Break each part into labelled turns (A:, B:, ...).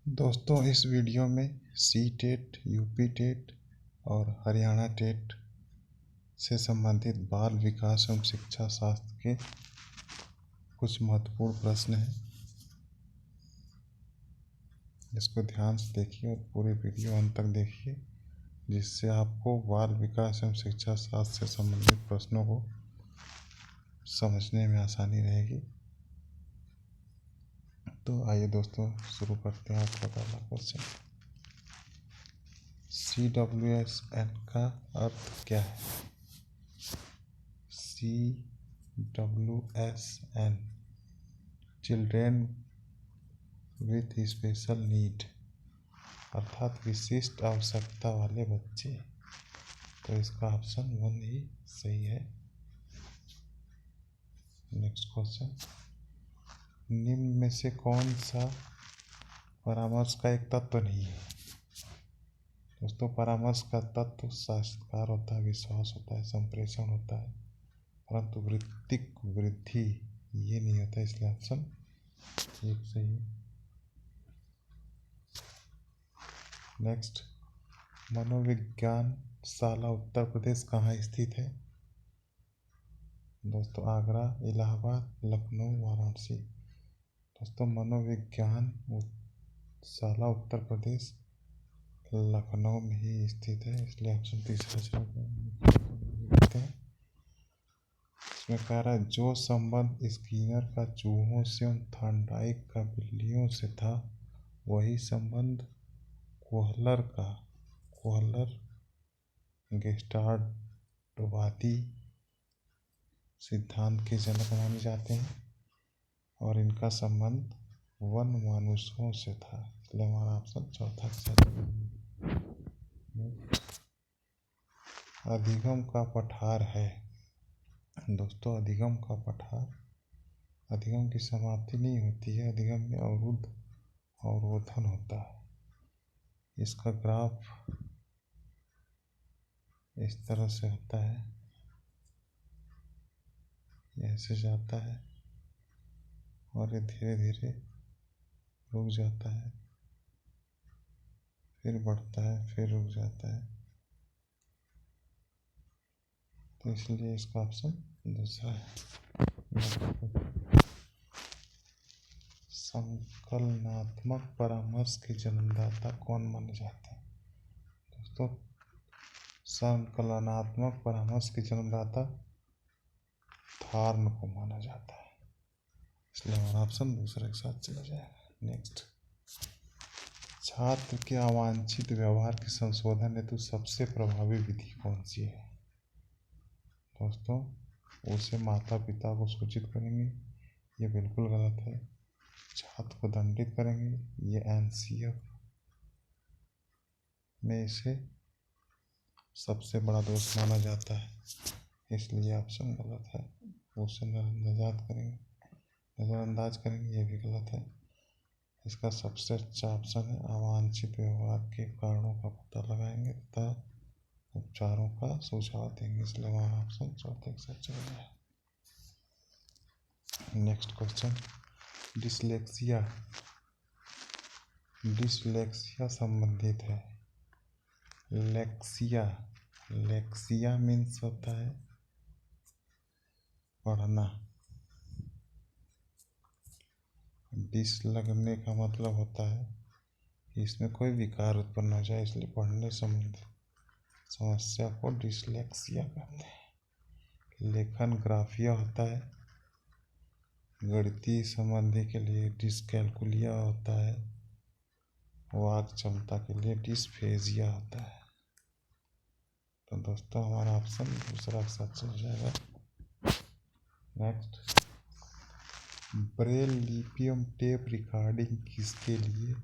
A: दोस्तों, इस वीडियो में सी टेट, यूपी टेट और हरियाणा टेट से संबंधित बाल विकास एवं शिक्षा शास्त्र के कुछ महत्वपूर्ण प्रश्न हैं। इसको ध्यान से देखिए और पूरी वीडियो अंत तक देखिए, जिससे आपको बाल विकास एवं शिक्षा शास्त्र से संबंधित प्रश्नों को समझने में आसानी रहेगी। तो आइए दोस्तों, शुरू करते हैं आपका पहला क्वेश्चन। CWSN का अर्थ क्या है? CWSN children with special need, अर्थात विशिष्ट आवश्यकता वाले बच्चे। तो इसका ऑप्शन 1 ही सही है। नेक्स्ट क्वेश्चन, निम्न में से कौन सा परामर्श का एक तत्व नहीं है? दोस्तों, परामर्श का तत्व साक्षात्कार होता है, विश्वास होता है, संप्रेषण होता है, परंतु वृत्तिक वृद्धि ये नहीं होता, इसलिए ऑप्शन 1 सही है। नेक्स्ट, मनोविज्ञान शाला उत्तर प्रदेश कहाँ स्थित है? दोस्तों, आगरा, इलाहाबाद, लखनऊ, वाराणसी। दोस्तों, मनोविज्ञान शाला उत्तर प्रदेश लखनऊ में ही स्थित है, इसलिए ऑप्शन 3 देखते हैं। इसमें कह रहा है, जो संबंध स्किनर का चूहों से एवं थॉर्नडाइक का बिल्लियों से था, वही संबंध कोहलर गेस्टाल्टवादी सिद्धांत के जनक माने जाते हैं, और इनका संबंध वन मानुषों से था, इसलिए हमारा ऑप्शन 4 सही। अधिगम का पठार है। दोस्तों, अधिगम का पठार, अधिगम की समाप्ति नहीं होती है, अधिगम में अवरोधन होता है। इसका ग्राफ इस तरह से होता है, ऐसे जाता है और ये धीरे धीरे रुक जाता है, फिर बढ़ता है, फिर रुक जाता है। तो इसलिए इसका ऑप्शन 2 है। संकलनात्मक परामर्श के जन्मदाता कौन माने जाते हैं? दोस्तों, संकलनात्मक परामर्श के जन्मदाता थॉर्न को माना जाता है, इसलिए हमारा ऑप्शन 2 के साथ चला जाएगा। नेक्स्ट, छात्र के अवांछित व्यवहार के संशोधन हेतु सबसे प्रभावी विधि कौन सी है? दोस्तों, उसे माता पिता को सूचित करेंगे, ये बिल्कुल गलत है। छात्र को दंडित करेंगे, ये NCF में इसे सबसे बड़ा दोष माना जाता है, इसलिए ऑप्शन गलत है। उसे नज़रअंदाज करेंगे, ये भी गलत है। इसका सबसे अच्छा ऑप्शन है, अवांछित व्यवहार के कारणों का पता लगाएंगे तथा उपचारों का सुझाव देंगे, इसलिए हमारा ऑप्शन 4 के साथ चल रहा है। नेक्स्ट क्वेश्चन, डिसलेक्सिया संबंधित है। लेक्सिया मीन्स होता है पढ़ना, डिस लगने का मतलब होता है कि इसमें कोई विकार उत्पन्न हो जाए, इसलिए पढ़ने संबंधित समस्या को डिसलेक्सिया कहते हैं। लेखन ग्राफिया होता है, गणितीय संबंधी के लिए डिसकैलकुलिया होता है, वाक क्षमता के लिए डिस्फेजिया होता है। तो दोस्तों, हमारा ऑप्शन 2 के साथ चल जाएगा। नेक्स्ट, ब्रेल लिपि एवं टेप रिकॉर्डिंग किसके लिए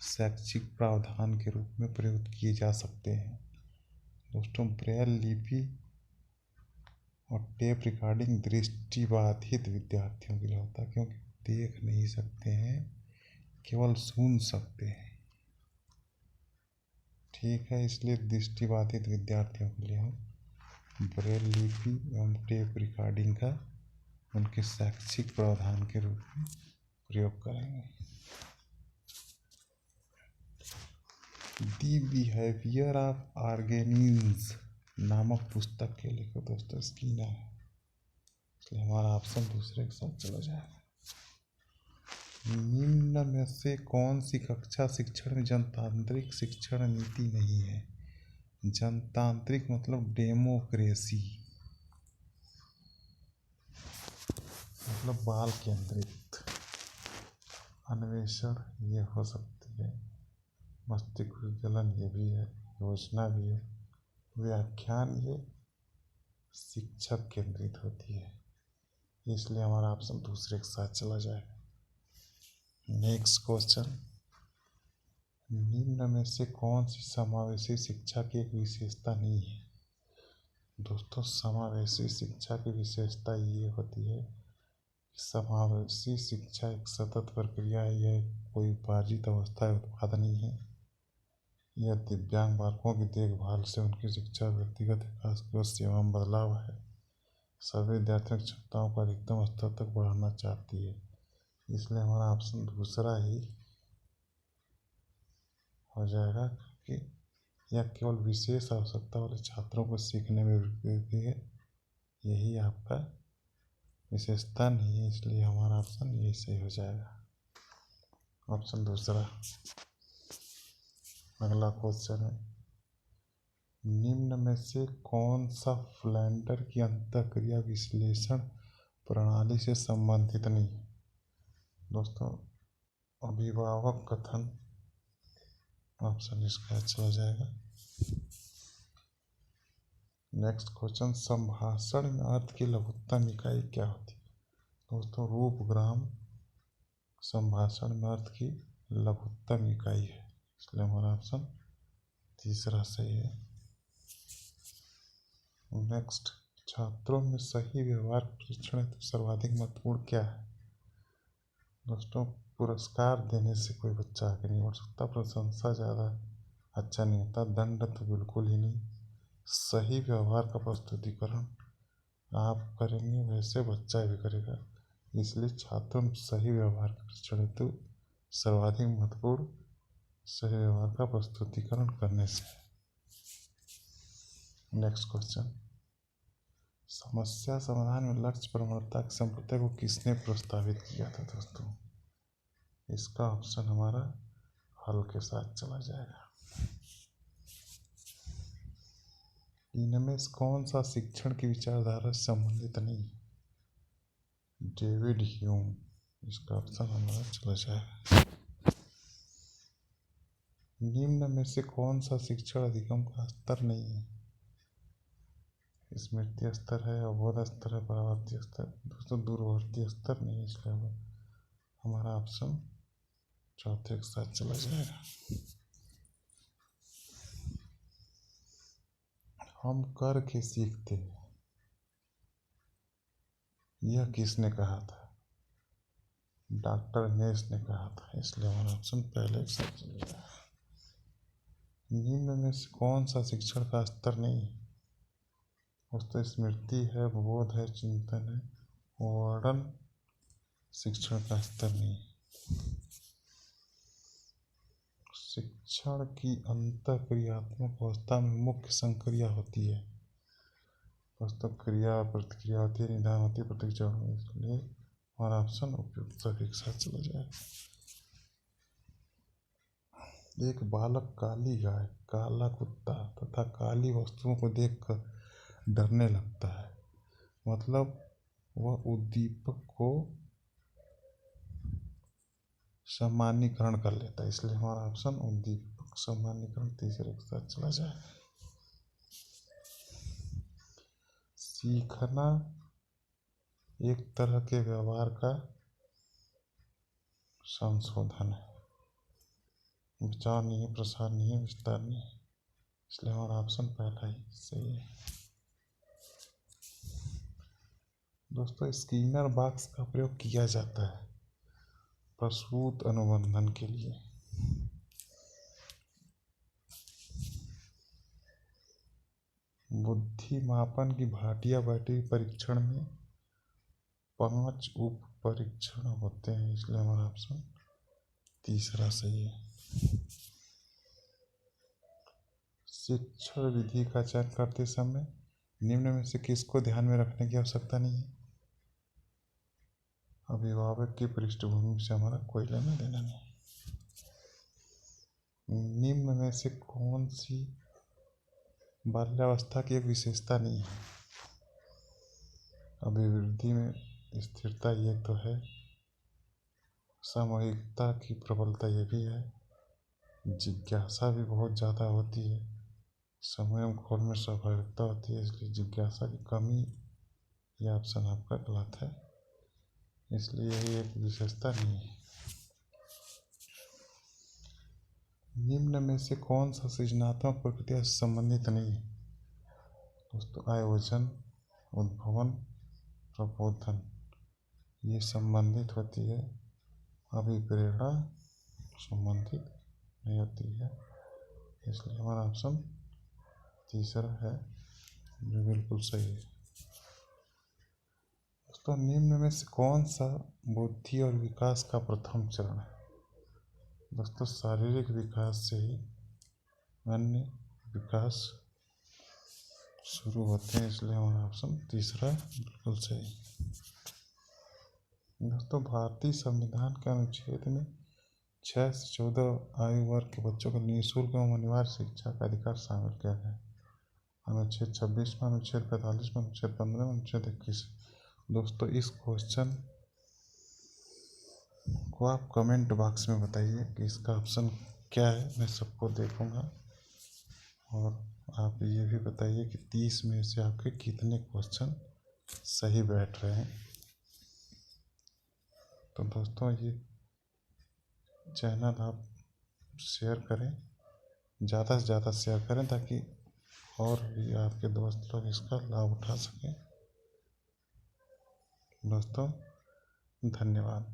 A: शैक्षिक प्रावधान के रूप में प्रयुक्त किए जा सकते हैं? दोस्तों, ब्रेल लिपि और टेप रिकॉर्डिंग दृष्टिबाधित विद्यार्थियों के लिए होता है, क्योंकि देख नहीं सकते हैं, केवल सुन सकते हैं। ठीक है, इसलिए दृष्टिबाधित विद्यार्थियों के लिए हम ब्रेल लिपि एवं टेप रिकॉर्डिंग का उनके शैक्षिक प्रावधान के रूप में प्रयोग करेंगे। दी बिहेवियर ऑफ ऑर्गेनिज्म नामक पुस्तक के लेखक दोस्तों स्किनर है, इसलिए हमारा ऑप्शन दूसरे के साथ चला जाएगा। निम्न में से कौन सी कक्षा शिक्षण में जनतांत्रिक शिक्षण नीति नहीं है? जनतांत्रिक मतलब डेमोक्रेसी, मतलब बाल केंद्रित। अन्वेषण ये हो सकती है, मस्तिष्क विकलन ये भी है, योजना भी है, व्याख्यान ये शिक्षक केंद्रित होती है, इसलिए हमारा ऑप्शन दूसरे के साथ चला जाएगा। नेक्स्ट क्वेश्चन, निम्न में से कौन सी समावेशी शिक्षा की एक विशेषता नहीं है? दोस्तों समावेशी शिक्षा की विशेषता ये होती है, समावेशी शिक्षा एक सतत प्रक्रिया है, यह कोई उपार्जित अवस्था या उत्पाद नहीं है। यह दिव्यांग बालकों की देखभाल से उनकी शिक्षा, व्यक्तिगत विकास की सेवा में बदलाव है। सभी विद्यार्थियों की क्षमताओं को अधिकतम स्तर तक बढ़ाना चाहती है, इसलिए हमारा ऑप्शन दूसरा ही हो जाएगा कि यह केवल विशेष आवश्यकता वाले छात्रों को सीखने में देती है, यही आपका विशेषता नहीं है, इसलिए हमारा ऑप्शन यही सही हो जाएगा, ऑप्शन दूसरा। अगला क्वेश्चन है, निम्न में से कौन सा फ्लैंडर की अंतःक्रिया विश्लेषण प्रणाली से संबंधित नहीं? दोस्तों अभिभावक कथन, ऑप्शन इसका चला जाएगा। नेक्स्ट क्वेश्चन, संभाषण में अर्थ की लघुत्तम इकाई क्या होती है? दोस्तों रूपग्राम संभाषण में अर्थ की लघुत्तम इकाई है, इसलिए हमारा ऑप्शन तीसरा सही है। नेक्स्ट, छात्रों में सही व्यवहार प्रशिक्षण हेतु सर्वाधिक महत्वपूर्ण क्या है? दोस्तों पुरस्कार देने से कोई बच्चा आगे नहीं बढ़ सकता, प्रशंसा ज़्यादा अच्छा नहीं होता, दंड तो बिल्कुल ही नहीं। सही व्यवहार का प्रस्तुतिकरण आप करेंगे वैसे बच्चा भी करेगा, इसलिए छात्रों में सही व्यवहार के प्रशिक्षण हेतु सर्वाधिक महत्वपूर्ण सही व्यवहार का प्रस्तुतिकरण करने से। नेक्स्ट क्वेश्चन, समस्या समाधान में लक्ष्य प्रवणता की संप्रदाय को किसने प्रस्तावित किया था? दोस्तों इसका ऑप्शन हमारा हल के साथ चला जाएगा। इनमें से कौन सा शिक्षण की विचारधारा से संबंधित नहीं? डेविड ह्यूम, इसका ऑप्शन हमारा चला जाएगा। निम्न में से कौन सा शिक्षण अधिगम का स्तर नहीं है? स्मृति स्तर है, अवबोध स्तर है, परावर्ती स्तर। दोस्तों दूरवर्ती स्तर नहीं है, इसलिए हमारा ऑप्शन चौथे के साथ चला जाएगा। हम करके सीखते हैं, यह किसने कहा था? डॉक्टर नेस ने कहा था, इसलिए हमारा ऑप्शन पहले के साथ चला जाएगा। निम्न में से कौन सा शिक्षण का स्तर नहीं है? दोस्तों स्मृति है, बोध है, चिंतन है, वर्णन शिक्षण का स्तर नहीं। शिक्षण की अंतःक्रियात्मक अवस्था में मुख्य संक्रिया होती है। दोस्तों क्रिया प्रतिक्रिया होती है, निदान होती है, प्रतिक्रिया, इसलिए हमारा ऑप्शन उपयुक्त सभी के साथ चला जाएगा। एक बालक काली गाय, काला कुत्ता तथा काली वस्तुओं को देखकर डरने लगता है, मतलब वह उद्दीपक को सामान्यीकरण कर लेता है, इसलिए हमारा ऑप्शन उद्दीपक सामान्यीकरण तीसरे के साथ चला जाएगा। सीखना एक तरह के व्यवहार का संशोधन है, विचार नहीं है, प्रसार नहीं है, विस्तार नहीं है, इसलिए हमारा ऑप्शन पहला ही सही है। दोस्तों स्किनर बॉक्स का प्रयोग किया जाता है प्रसूत अनुबंधन के लिए। बुद्धि मापन की भाटिया बैटरी परीक्षण में 5 उप परीक्षण होते हैं, इसलिए हमारा ऑप्शन तीसरा सही है। शिक्षण विधि का चयन करते समय निम्न में से किसको ध्यान में रखने की आवश्यकता नहीं है? अभिभावक की पृष्ठभूमि से हमारा कोई लेना देना नहीं। निम्न में से कौन सी बाल्यावस्था की एक विशेषता नहीं है? अभिवृद्धि में स्थिरता ये तो है, सामूहिकता की प्रबलता ये भी है, जिज्ञासा भी बहुत ज़्यादा होती है, समय एवं खोल में स्वाभाविकता होती है, इसलिए जिज्ञासा की कमी, यह ऑप्शन आपका गलत है, इसलिए यही एक विशेषता नहीं है। निम्न में से कौन सा सृजनात्मक प्रक्रिया से संबंधित नहीं है? दोस्तों आयोजन, उद्भवन, प्रबोधन ये संबंधित होती है, अभिप्रेरणा संबंधित नहीं होती है, इसलिए हमारा ऑप्शन तीसरा है जो बिल्कुल सही है। दोस्तों निम्न में से कौन सा बुद्धि और विकास का प्रथम चरण है? दोस्तों शारीरिक विकास से ही अन्य विकास शुरू होते हैं, इसलिए हमारा ऑप्शन तीसरा बिल्कुल सही। दोस्तों भारतीय संविधान के अनुच्छेद में 6 से 14 आयु वर्ग के बच्चों को निःशुल्क एवं अनिवार्य शिक्षा का अधिकार शामिल किया गया है। अनुच्छेद 26 में, अनुच्छेद 45 में, अनुच्छेद 15 में, अनुच्छेद 21। दोस्तों इस क्वेश्चन को आप कमेंट बॉक्स में बताइए कि इसका ऑप्शन क्या है, मैं सबको देखूंगा। और आप ये भी बताइए कि 30 में से आपके कितने क्वेश्चन सही बैठ रहे हैं। तो दोस्तों ये चैनल आप शेयर करें, ज़्यादा से ज़्यादा शेयर करें ताकि और भी आपके दोस्त लोग इसका लाभ उठा सकें। दोस्तों धन्यवाद।